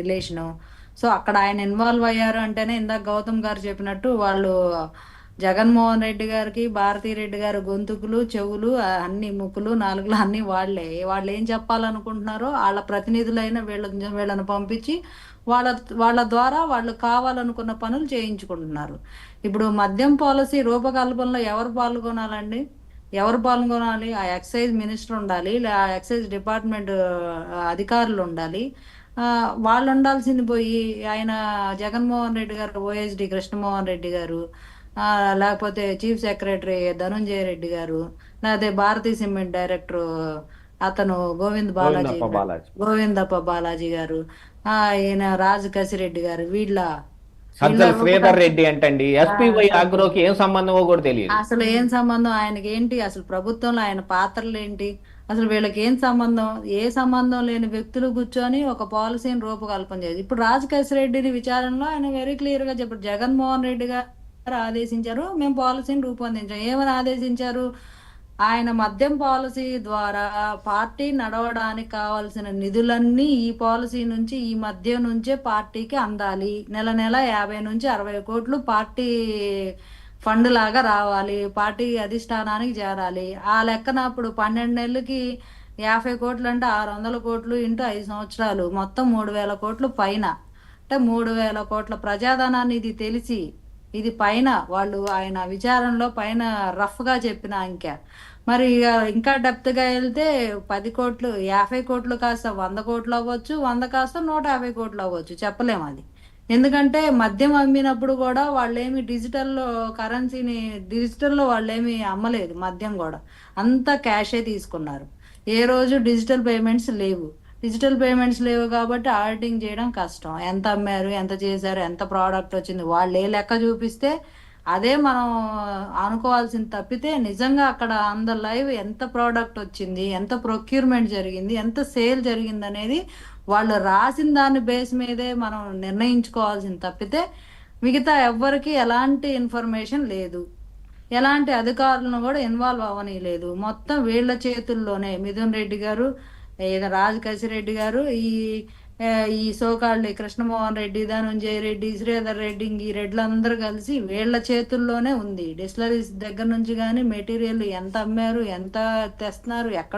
Relation. So, అక్కడ ఆయన involve అయ్యారు అంటేనే ఇందాక గౌతమ్ గారు చెప్పినట్టు వాళ్ళు జగన్మోహన్ రెడ్డి గారికి, భారతీ రెడ్డి గారి గొంతుకులు, చెవులు అన్ని ముక్కులు, నాలుకలు అన్నీ వాళ్ళే. వాళ్ళేం చెప్పాలనుకుంటున్నారో ఆళ్ళ ప్రతినిధులైన వీళ్ళని పంపించి వాళ్ళ వాళ్ళ ద్వారా వాళ్ళు కావాలనుకున్న పనులు చేయించుకుంటున్నారు. ఇప్పుడు మద్యం పాలసీ రూపకల్పనలో ఎవరు పాల్గొనాలండి? ఎవరు పాల్గొనాలి? ఆ ఎక్సైజ్ మినిస్టర్ ఉండాలి. ఆ ఎక్సైజ్ డిపార్ట్మెంట్ అధికారులు ఉండాలి. వాళ్ళు ఉండాల్సింది పోయి ఆయన జగన్మోహన్ రెడ్డి గారు, ఓఎస్డి కృష్ణమోహన్ రెడ్డి గారు, లేకపోతే చీఫ్ సెక్రటరీ ధనుంజయ రెడ్డి గారు, లేకపోతే భారతీ సిమెంట్ డైరెక్టర్ అతను గోవిందప్ప బాలాజీ, గోవిందప్ప బాలాజీ గారు, ఈయన రాజు కసిరెడ్డి గారు, వీళ్ళ సజ్జల శ్రీధర్ రూపకల్పన. రెడ్డి అంటండి, ఎస్పీవై ఆగ్రోకి ఏం సంబంధమో కూడా తెలియదు. అసలు ఏం సంబంధం ఆయనకి ఏంటి? అసలు ప్రభుత్వంలో ఆయన పాత్రలు ఏంటి? అసలు వీళ్ళకి ఏం సంబంధం? ఏ సంబంధం లేని వ్యక్తులు కూర్చొని ఒక పాలసీని రూపకల్పన చేసి ఇప్పుడు రాజకేశ్వర విచారణలో ఆయన వెరీ క్లియర్ గా చెప్పారు. జగన్మోహన్ రెడ్డి గారు ఆదేశించారు, మేము పాలసీని రూపొందించాం. ఏమని ఆదేశించారు? ఆయన మద్యం పాలసీ ద్వారా పార్టీ నడవడానికి కావాల్సిన నిధులన్నీ ఈ పాలసీ నుంచి, ఈ మద్యం నుంచే పార్టీకి అందాలి. నెల నెల 50 నుంచి 60 కోట్లు పార్టీ ఫండ్ లాగా రావాలి, పార్టీ అధిష్టానానికి చేరాలి. ఆ లెక్కన అప్పుడు 12 నెలలకి 50 కోట్లు అంటే 600 కోట్లు ఇంటూ 5 సంవత్సరాలు మొత్తం 3000 కోట్లు పైన. అంటే 3000 కోట్ల ప్రజాధనాన్ని ఇది తెలిసి ఇది పైన వాళ్ళు ఆయన విచారణలో పైన రఫ్ గా చెప్పిన అంకె. మరి ఇంకా డెప్త్ గా వెళ్తే 10 కోట్లు, 50 కోట్లు కాస్త 100 కోట్లు అవ్వచ్చు, 100 కాస్త 150 కోట్లు అవ్వచ్చు, చెప్పలేము అది. ఎందుకంటే మద్యం అమ్మినప్పుడు కూడా వాళ్ళేమి డిజిటల్లో వాళ్ళేమి అమ్మలేదు. మద్యం కూడా అంతా క్యాషే తీసుకున్నారు. ఏ రోజు డిజిటల్ పేమెంట్స్ లేవు కాబట్టి ఆడిటింగ్ చేయడం కష్టం. ఎంత అమ్మారు, ఎంత చేశారు, ఎంత ప్రోడక్ట్ వచ్చింది, వాళ్ళు ఏ లెక్క చూపిస్తే అదే మనం అనుకోవాల్సింది తప్పితే నిజంగా అక్కడ అంద లైవ్ ఎంత ప్రోడక్ట్ వచ్చింది, ఎంత ప్రొక్యూర్మెంట్ జరిగింది, ఎంత సేల్ జరిగింది అనేది వాళ్ళు రాసిన దాని బేస్ మీదే మనం నిర్ణయించుకోవాల్సింది తప్పితే మిగతా ఎవ్వరికి ఎలాంటి ఇన్ఫర్మేషన్ లేదు. ఎలాంటి అధికారులను కూడా ఇన్వాల్వ్ అవ్వనీయలేదు. మొత్తం వీళ్ళ చేతుల్లోనే మిథున్ రెడ్డి గారు, రాజు కసిరెడ్డి గారు, ఆ, ఈ సోకాళ్ళు కృష్ణమోహన్ రెడ్డి, ధనుంజయ రెడ్డి, శ్రీధర్ రెడ్డి, ఈ రెడ్లందరూ కలిసి వీళ్ళ చేతుల్లోనే ఉంది. డిస్టిలరీస్ దగ్గర నుంచి కానీ మెటీరియల్ ఎంత అమ్మారు, ఎంత తెస్తున్నారు, ఎక్కడ